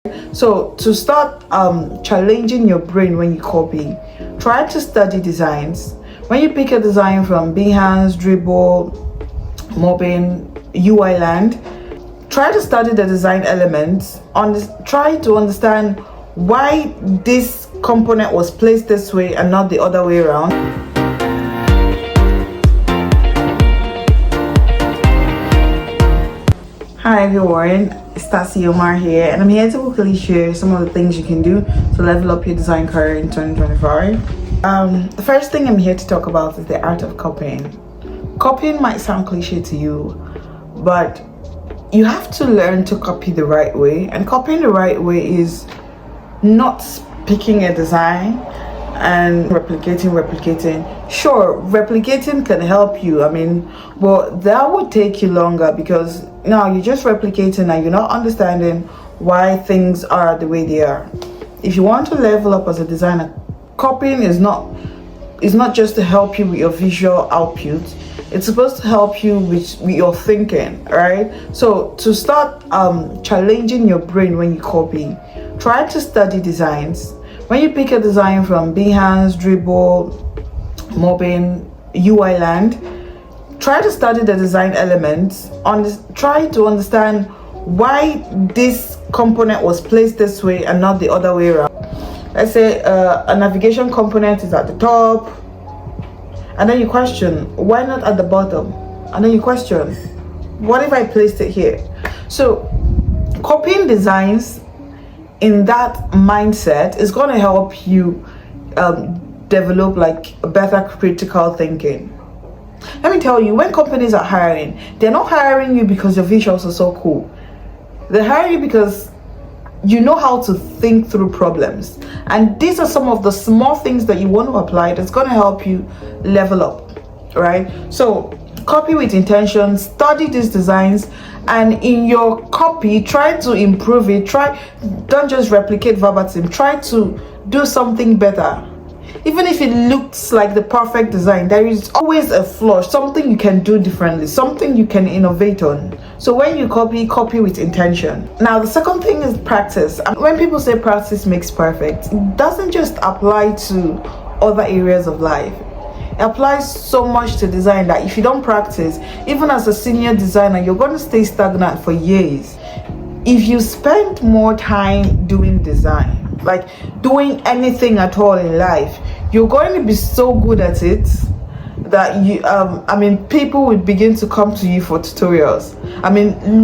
So to start challenging your brain when you copy, try to study designs. When you pick a design from Behance, Dribble, Mobbing, UI Land, try to study the design elements. Try to understand why this component was placed this way and not the other way around. Hi everyone, it's Stacey Omar here, and I'm here to quickly share some of the things you can do to level up your design career in 2025. The first thing I'm here to talk about is the art of copying. Copying might sound cliche to you, but you have to learn to copy the right way, and copying the right way is not picking a design and replicating. Sure, replicating can help you, but that would take you longer, because now you're just replicating and you're not understanding why things are the way they are. If you want to level up as a designer, copying is not just to help you with your visual output. It's supposed to help you with your thinking, right? So to start challenging your brain when you copy, try to study designs. When you pick a design from Behance, Dribble, Mobbing, UI Land, try to study the design elements. Try to understand why this component was placed this way and not the other way around. Let's say a navigation component is at the top, and then you question, why not at the bottom? And then you question, what if I placed it here? So copying designs in that mindset is going to help you develop a better critical thinking. Let me tell you, when companies are hiring, they're not hiring you because your visuals are so cool. They hire you because you know how to think through problems, and these are some of the small things that you want to apply that's going to help you level up, right? So copy with intention, study these designs, and in your copy try to improve it. Don't just replicate verbatim, try to do something better. Even if it looks like the perfect design, there is always a flaw, something you can do differently, something you can innovate on. So when you copy with intention. Now the second thing is practice. And when people say practice makes perfect, it doesn't just apply to other areas of life. It applies so much to design that if you don't practice, even as a senior designer, you're going to stay stagnant for years. If you spend more time doing design, like doing anything at all in life, you're going to be so good at it that people will begin to come to you for tutorials.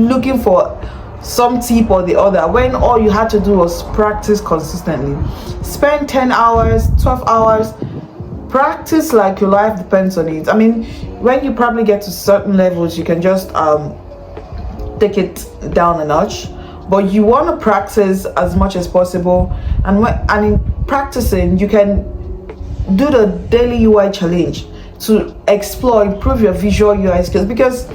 Looking for some tip or the other, when all you had to do was practice consistently. Spend 10 hours, 12 hours, practice like your life depends on it. When you probably get to certain levels, you can just take it down a notch, but you want to practice as much as possible. And in practicing, you can do the daily UI challenge to improve your visual UI skills, because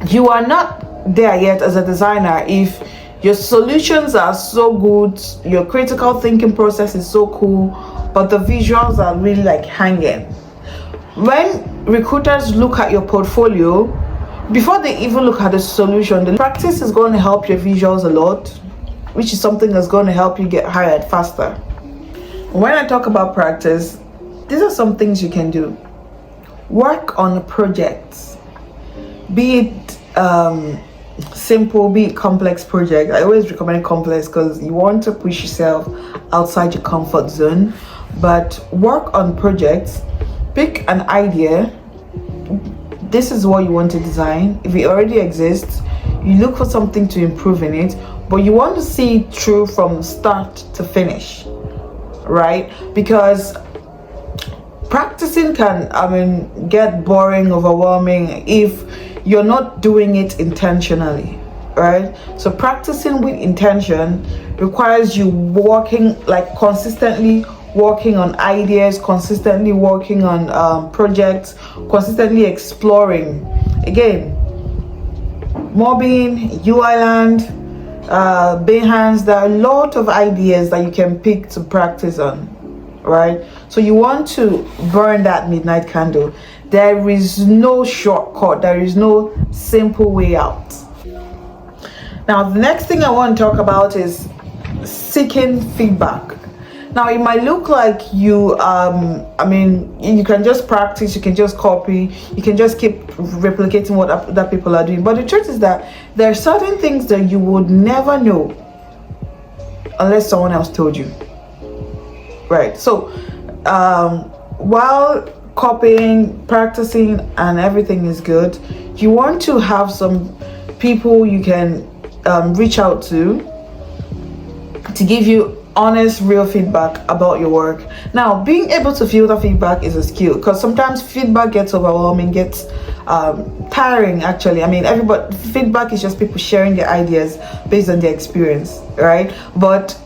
you are not there yet as a designer if your solutions are so good, your critical thinking process is so cool, but the visuals are really hanging. When recruiters look at your portfolio, before they even look at the solution, the practice is going to help your visuals a lot, which is something that's going to help you get hired faster. When I talk about practice, these are some things you can do. Work on projects, be it simple, be it complex project. I always recommend complex because you want to push yourself outside your comfort zone. But work on projects, pick an idea. This is what you want to design. If it already exists, you look for something to improve in it, but you want to see it through from start to finish, right? Because practicing can get boring, overwhelming if you're not doing it intentionally, right? So practicing with intention requires you consistently working on ideas, consistently working on projects, consistently exploring. Again, Mobbing, UI Land, Behance, there are a lot of ideas that you can pick to practice on, right? So you want to burn that midnight candle. There is no shortcut, there is no simple way out. Now, the next thing I want to talk about is seeking feedback. Now, it might look like you you can just practice, you can just copy, you can just keep replicating what other people are doing, but the truth is that there are certain things that you would never know unless someone else told you, right? So while copying, practicing, and everything is good, you want to have some people you can reach out to give you honest, real feedback about your work. Now, being able to filter feedback is a skill, because sometimes feedback gets overwhelming, gets tiring. Actually, everybody, feedback is just people sharing their ideas based on their experience, right? But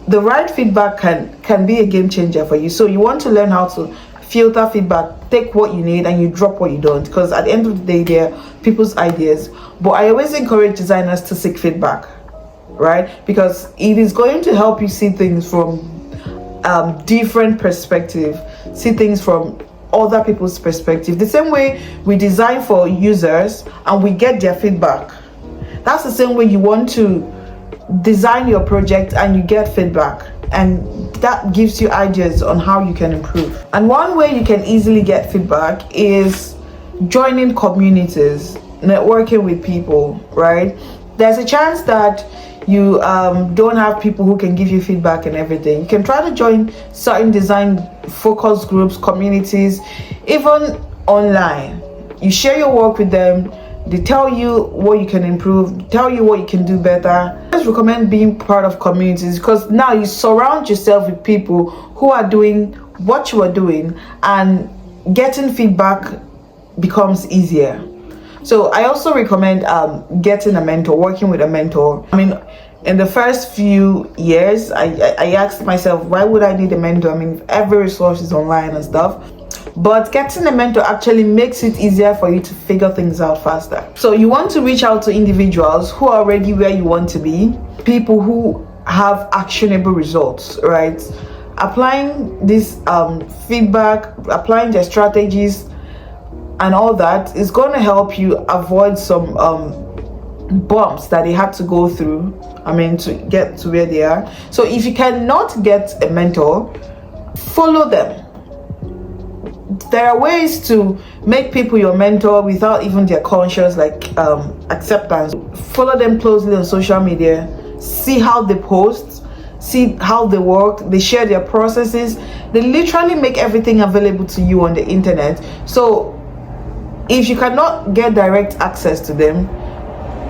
the right feedback can be a game changer for you. So you want to learn how to filter feedback, take what you need and you drop what you don't, because at the end of the day, they're people's ideas. But I always encourage designers to seek feedback, right? Because it is going to help you see things from different perspective, see things from other people's perspective. The same way we design for users and we get their feedback, that's the same way you want to design your project and you get feedback, and that gives you ideas on how you can improve. And one way you can easily get feedback is joining communities, networking with people, right? There's a chance that you don't have people who can give you feedback and everything. You can try to join certain design focus groups, communities, even online. You share your work with them, they tell you what you can improve, tell you what you can do better. I just recommend being part of communities, because now you surround yourself with people who are doing what you are doing, and getting feedback becomes easier. So I also recommend getting a mentor, working with a mentor. In the first few years, I asked myself, why would I need a mentor? Every resource is online and stuff. But getting a mentor actually makes it easier for you to figure things out faster. So you want to reach out to individuals who are already where you want to be, people who have actionable results, right? Applying this feedback, applying their strategies and all that is going to help you avoid some bumps that they had to go through, to get to where they are. So if you cannot get a mentor, follow them. There are ways to make people your mentor without even their conscious acceptance. Follow them closely on social media, see how they post, see how they work, they share their processes. They literally make everything available to you on the internet. So if you cannot get direct access to them,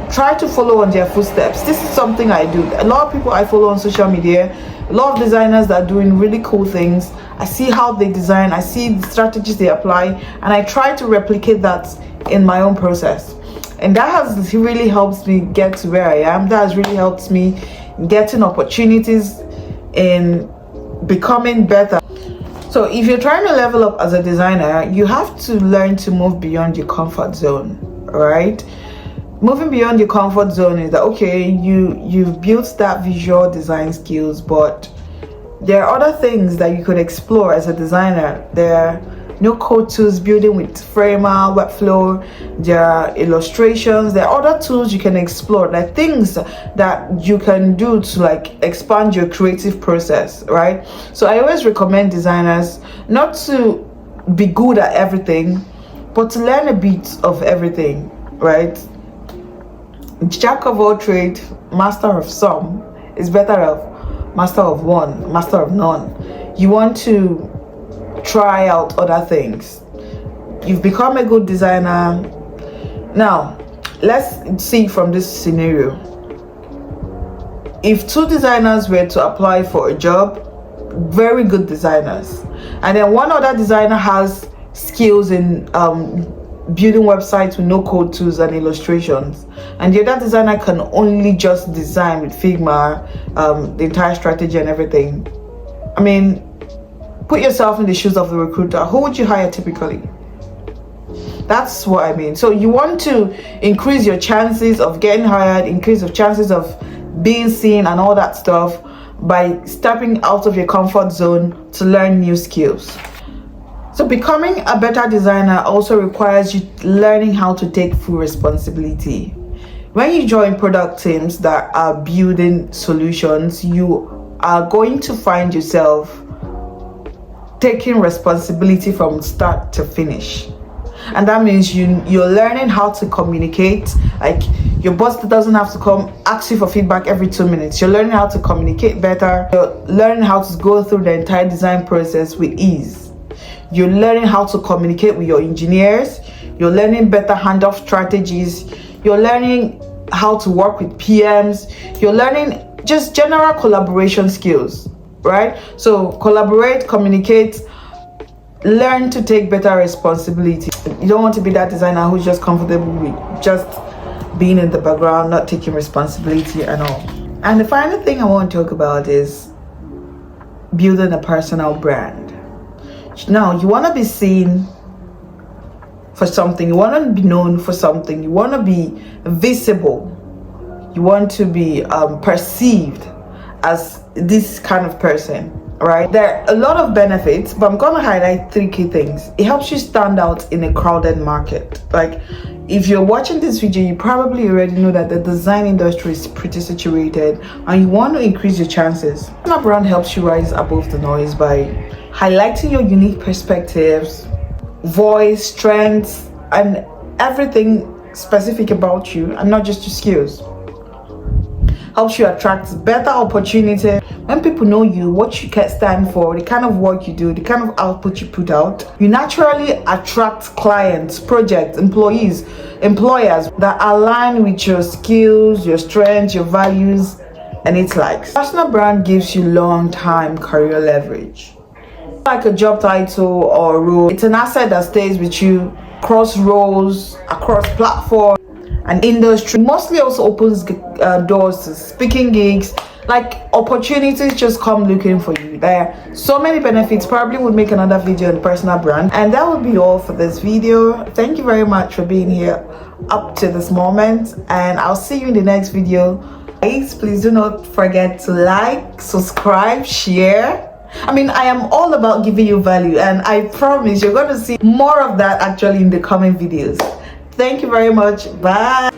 try to follow on their footsteps. This is something I do. A lot of people I follow on social media, a lot of designers that are doing really cool things. I see how they design, I see the strategies they apply, and I try to replicate that in my own process. And that has really helped me get to where I am. That has really helped me getting opportunities in becoming better. So if you're trying to level up as a designer, you have to learn to move beyond your comfort zone, right? Moving beyond your comfort zone is that, okay, you've built that visual design skills, but there are other things that you could explore as a designer. There are no-code tools, building with Framer, Webflow, there are illustrations, there are other tools you can explore, like things that you can do to expand your creative process, right? So I always recommend designers not to be good at everything, but to learn a bit of everything, right? Jack of all trades, master of some is better of master of one, master of none. You want to try out other things. You've become a good designer. Now, let's see from this scenario. If two designers were to apply for a job, very good designers, and then one other designer has skills in building websites with no-code tools and illustrations, and the other designer can only just design with Figma, the entire strategy and everything. Put yourself in the shoes of the recruiter. Who would you hire typically? That's what I mean. So you want to increase your chances of getting hired, increase your chances of being seen and all that stuff by stepping out of your comfort zone to learn new skills. So becoming a better designer also requires you learning how to take full responsibility. When you join product teams that are building solutions, you are going to find yourself taking responsibility from start to finish. And that means you're learning how to communicate. Like, your boss doesn't have to come ask you for feedback every 2 minutes. You're learning how to communicate better. You're learning how to go through the entire design process with ease. You're learning how to communicate with your engineers. You're learning better handoff strategies. You're learning how to work with PMs. You're learning just general collaboration skills, right? So collaborate, communicate, learn to take better responsibility. You don't want to be that designer who's just comfortable with just being in the background, not taking responsibility and all. And the final thing I want to talk about is building a personal brand. Now, you want to be seen for something. You want to be known for something. You want to be visible. You want to be perceived as this kind of person, right? There are a lot of benefits, but I'm going to highlight 3 key things. It helps you stand out in a crowded market. Like, if you're watching this video, you probably already know that the design industry is pretty saturated and you want to increase your chances. Personal brand helps you rise above the noise by highlighting your unique perspectives, voice, strengths, and everything specific about you, and not just your skills. Helps you attract better opportunities. When people know you, what you can stand for, the kind of work you do, the kind of output you put out, you naturally attract clients, projects, employers that align with your skills, your strengths, your values, and its likes. Personal brand gives you long-time career leverage. Like a job title or a role, it's an asset that stays with you across roles, across platforms and industry. Mostly also opens doors to speaking gigs. Like, opportunities just come looking for you. There are so many benefits. Probably would make another video on personal brand. And that would be all for this video. Thank you very much for being here up to this moment, and I'll see you in the next video. Please do not forget to like, subscribe, share. I am all about giving you value, and I promise you're going to see more of that actually in the coming videos. Thank you very much. Bye.